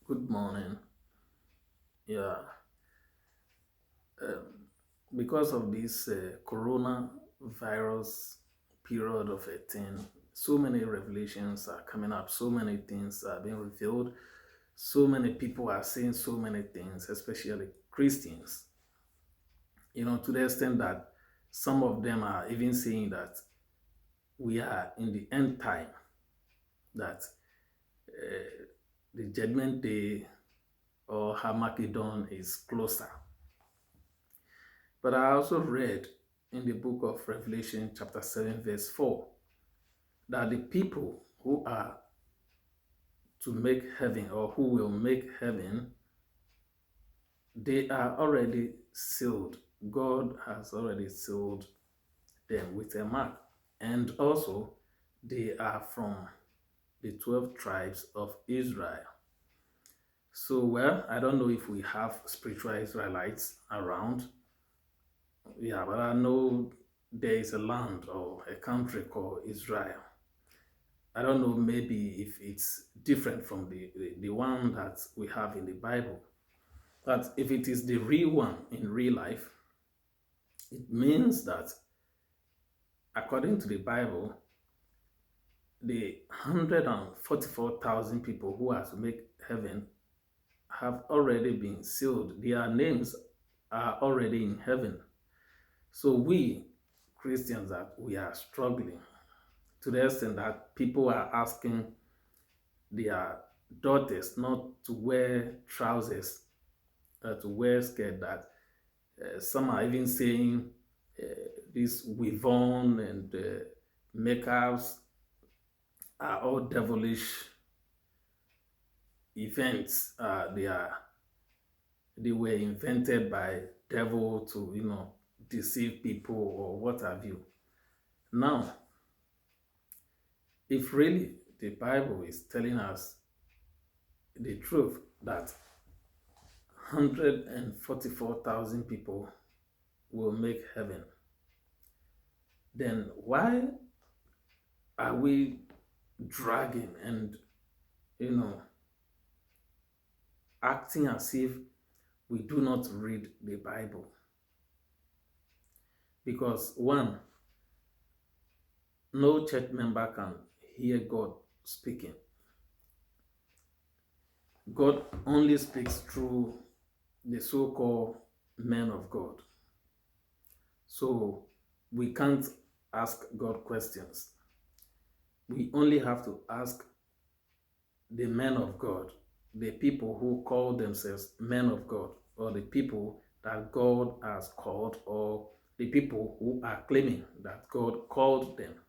Good morning. Yeah, because of this coronavirus period of a thing, so many revelations are coming up, so many things are being revealed, so many people are saying so many things, especially Christians, to the extent that some of them are even saying that we are in the end time, that the judgment day or Harmageddon is closer. But I also read in the book of Revelation, chapter 7, verse 4, that the people who are to make heaven or who will make heaven, they are already sealed. God has already sealed them with a mark. And also, they are from the 12 tribes of Israel. So, well, I don't know if we have spiritual Israelites around. Yeah, but I know there is a land or a country called Israel. I don't know, maybe if it's different from the one that we have in the Bible. But if it is the real one in real life, it means that according to the Bible, the 144,000 people who are to make heaven have already been sealed. Their names are already in heaven. So we Christians, that we are struggling to the extent that people are asking their daughters not to wear trousers, to wear skirt, that some are even saying this weave on and makeups are all devilish events. They were invented by devil to deceive people or what have you. Now, if really the Bible is telling us the truth that 144,000 people will make heaven, then why are we dragging and, you know, acting as if we do not read the Bible? Because one, no church member can hear God speaking. God only speaks through the so-called men of God. So we can't ask God questions. We only have to ask the men of God, the people who call themselves men of God, or the people that God has called, or the people who are claiming that God called them.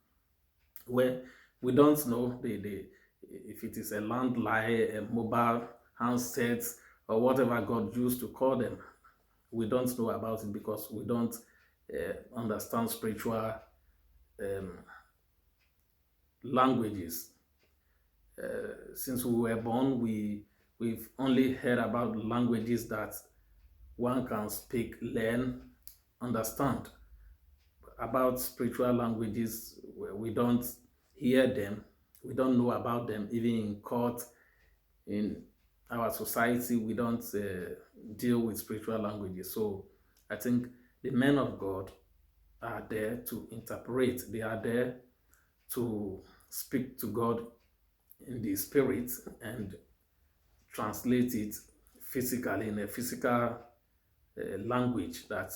Where we don't know if it is a landline, a mobile handset, or whatever God used to call them. We don't know about it because we don't understand spiritual um, languages. Since we were born, we've only heard about languages that one can speak, learn, understand. About spiritual languages, we don't hear them, we don't know about them. Even in court, in our society, we don't deal with spiritual languages. So I think the men of God are there to interpret, they are there to speak to God in the spirit and translate it physically in a physical language, that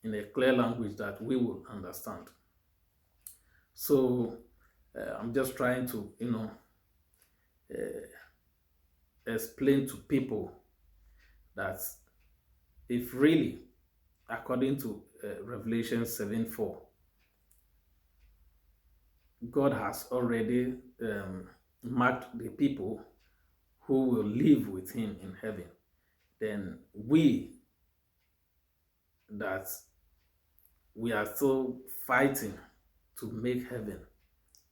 in a clear language that we will understand. So I'm just trying to explain to people that if really, according to Revelation 7:4, God has already marked the people who will live with him in heaven, then that we are still fighting to make heaven,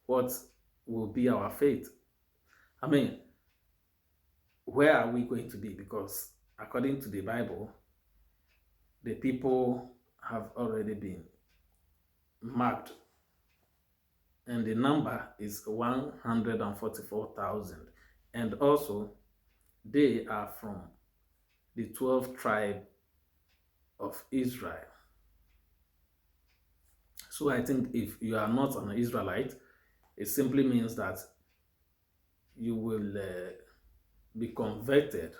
what will be our fate? I mean, where are we going to be? Because according to the Bible, the people have already been marked, and the number is 144,000. And also, They are from the 12 tribe of Israel. So I think if you are not an Israelite, it simply means that you will be converted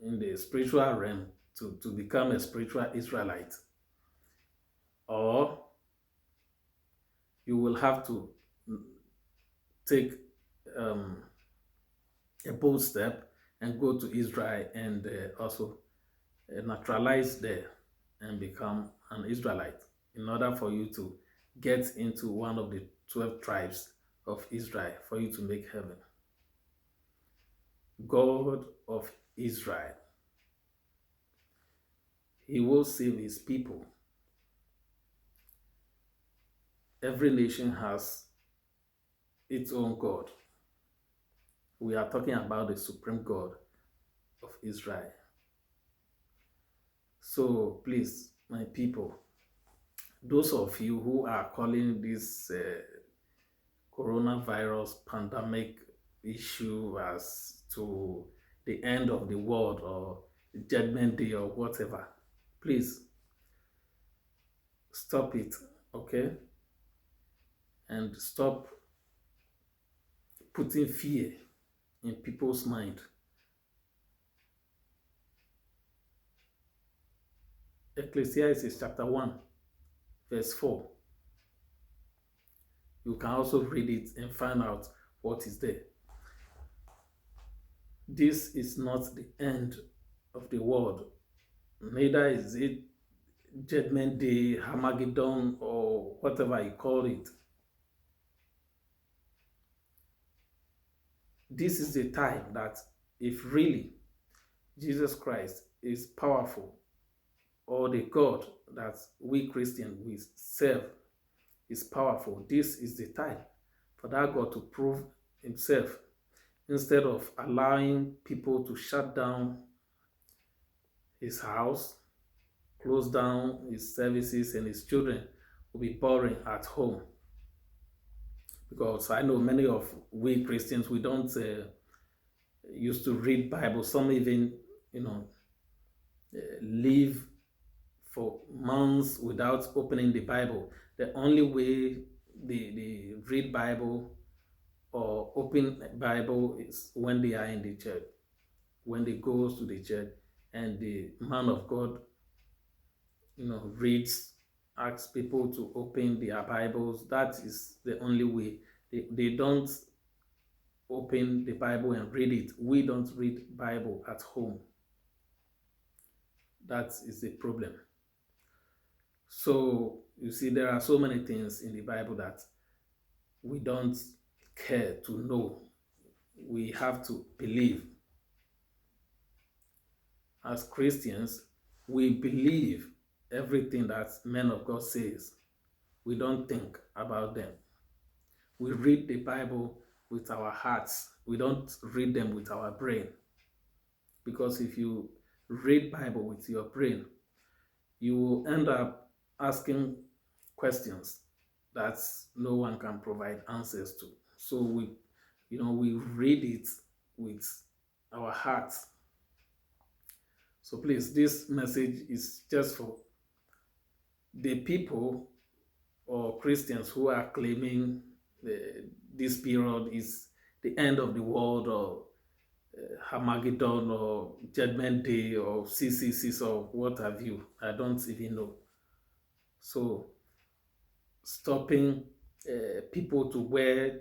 in the spiritual realm to become a spiritual Israelite, or you will have to take um, a bold step and go to Israel and also naturalize there and become an Israelite in order for you to get into one of the 12 tribes of Israel for you to make heaven. God of Israel, he will save his people. Every nation has its own God. We are talking about the supreme God of Israel. So please, my people, those of you who are calling this coronavirus pandemic issue as to the end of the world or judgment day or whatever, please stop it, okay? And stop putting fear in people's mind. Ecclesiastes chapter 1, verse 4. You can also read it and find out what is there. This is not the end of the world, neither is it Judgment Day, Armageddon, or whatever you call it. This is the time that if really Jesus Christ is powerful, or the God that we Christians we serve is powerful, this is the time for that God to prove himself, instead of allowing people to shut down his house, close down his services, and his children will be boring at home. Because I know many of we Christians, we don't used to read Bible. Some even, live for months without opening the Bible. The only way they read Bible or open Bible is when they are in the church, when they go to the church and the man of God, reads, asks people to open their Bibles. That is the only way. They don't open the Bible and read it. We don't read Bible at home. That is the problem. So you see, there are so many things in the Bible that we don't care to know. We have to believe. As Christians, we believe everything that men of God says. We don't think about them. We read the Bible with our hearts. We don't read them with our brain. Because if you read Bible with your brain, you will end up asking questions that no one can provide answers to. So we read it with our hearts. So please, this message is just for the people or Christians who are claiming this period is the end of the world, or Armageddon, or Judgment Day, or CCCs, or what have you. I don't even know. So stopping people to wear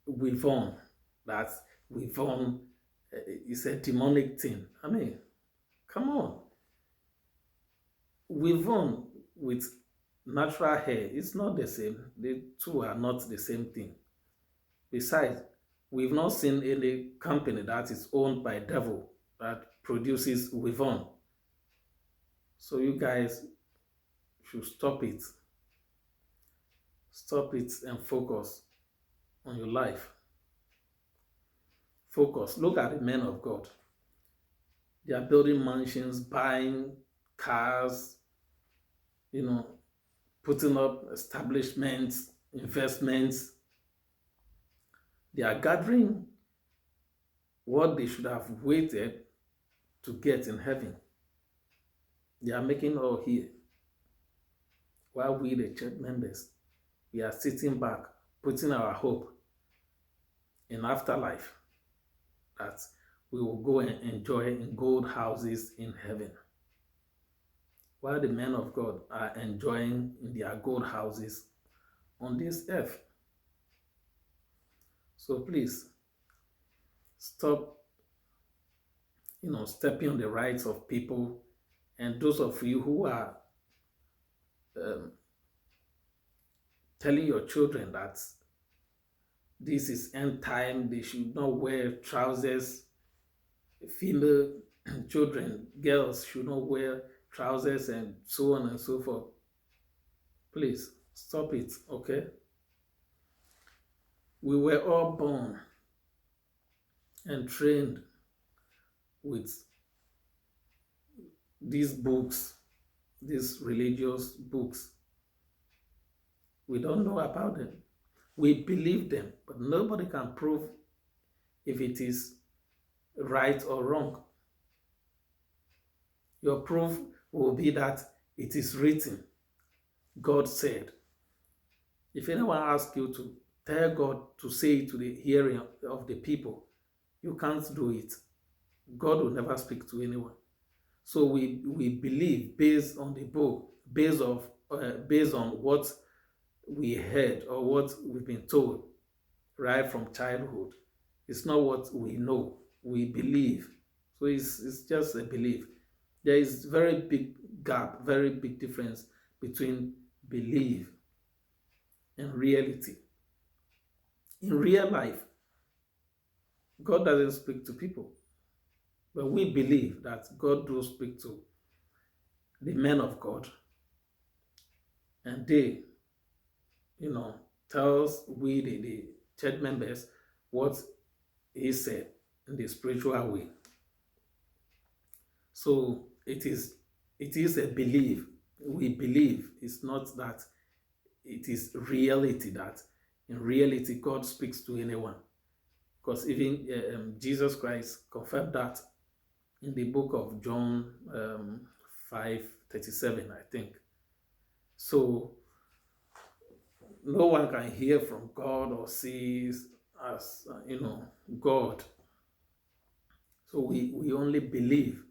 weave-on, that weave-on is a demonic thing. I mean, come on. Weave-on with natural hair, it's not the same. The two are not the same thing. Besides, we've not seen any company that is owned by devil that produces weave-on. So you guys should stop it. Stop it and focus on your life. Focus. Look at the men of God. They are building mansions, buying cars, putting up establishments, investments. They are gathering what they should have waited to get in heaven. They are making all here, while we, the church members, we are sitting back, putting our hope in afterlife, that we will go and enjoy in gold houses in heaven, while the men of God are enjoying in their gold houses on this earth. So please stop, stepping on the rights of people. And those of you who are telling your children that this is end time, they should not wear trousers. Female children, girls should not wear trousers, and so on and so forth. Please stop it, okay? We were all born and trained with these books, these religious books. We don't know about them. We believe them, but nobody can prove if it is right or wrong. Your proof will be that it is written. God said. If anyone asks you to tell God to say it to the hearing of the people, you can't do it. God will never speak to anyone. So we believe based on the book, based on what we heard or what we've been told right from childhood. It's not what we know. We believe. So it's just a belief. There is very big gap, very big difference between belief and reality. In real life, God doesn't speak to people, but we believe that God does speak to the men of God, and they, tells we the church members what he said in the spiritual way. So it is a belief. We believe. It's not that it is reality, that in reality God speaks to anyone. Because even Jesus Christ confirmed that in the book of John 5:37, I think. So no one can hear from God or see as, God. So we only believe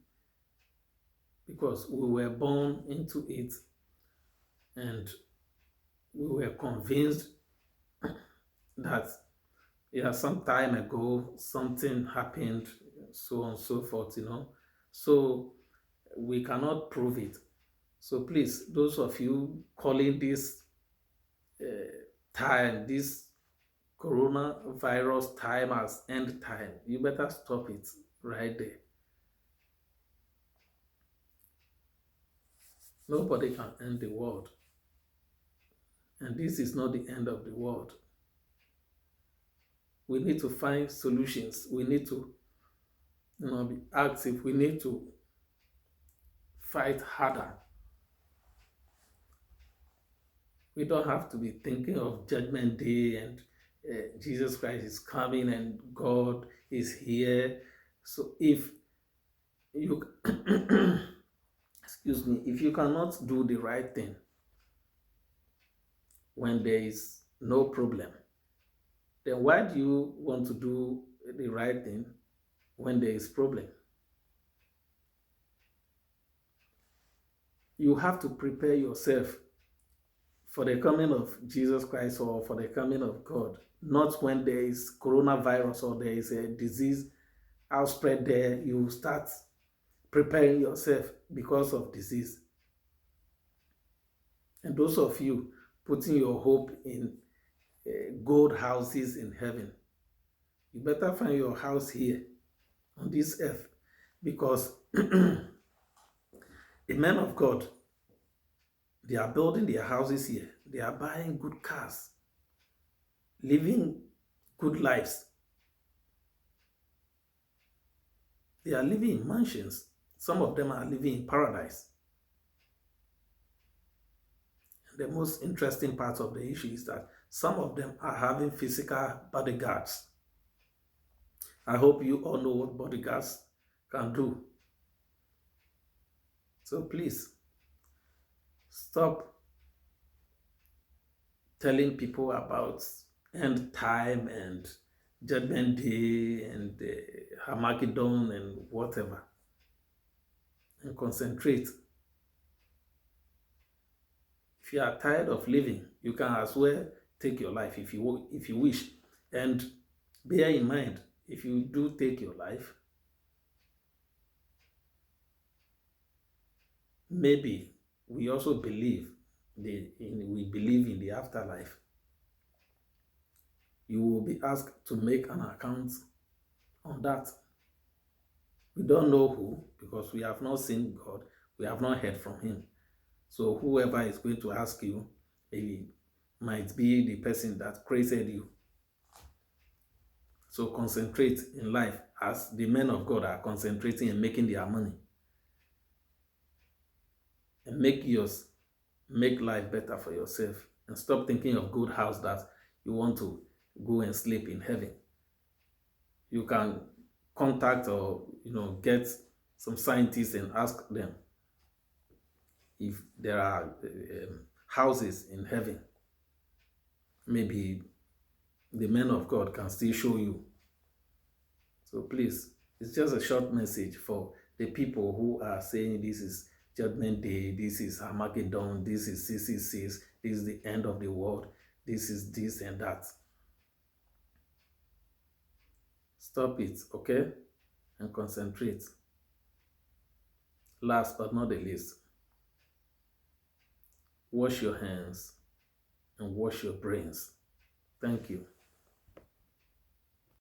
because we were born into it, and we were convinced that some time ago something happened, so on and so forth, So we cannot prove it. So please, those of you calling this time, this coronavirus time as end time, you better stop it right there. Nobody can end the world. And this is not the end of the world. We need to find solutions. We need to be active. We need to fight harder. We don't have to be thinking of Judgment Day and Jesus Christ is coming and God is here. So if you excuse me, if you cannot do the right thing when there is no problem, then why do you want to do the right thing when there is problem? You have to prepare yourself for the coming of Jesus Christ or for the coming of God, not when there is coronavirus or there is a disease outspread there. You start preparing yourself because of disease. And those of you putting your hope in gold houses in heaven, you better find your house here on this earth, because the men of God, they are building their houses here. They are buying good cars, living good lives. They are living in mansions. Some of them are living in paradise. The most interesting part of the issue is that some of them are having physical bodyguards. I hope you all know what bodyguards can do. So please stop telling people about end time and judgment day and Armageddon and whatever, and concentrate. If you are tired of living, you can as well take your life if you wish. And bear in mind, if you do take your life, maybe we also believe we believe in the afterlife. You will be asked to make an account on that. We don't know who, because we have not seen God, we have not heard from him. So whoever is going to ask you, maybe might be the person that created you. So concentrate in life as the men of God are concentrating and making their money. And make life better for yourself. And stop thinking of good house that you want to go and sleep in heaven. You can contact or get some scientists and ask them if there are houses in heaven. Maybe the men of God can still show you. So please, it's just a short message for the people who are saying this is Judgment Day, this is Armageddon, this is 666, this is the end of the world, this is this and that. Stop it, okay? And concentrate. Last but not the least, wash your hands and wash your brains. Thank you.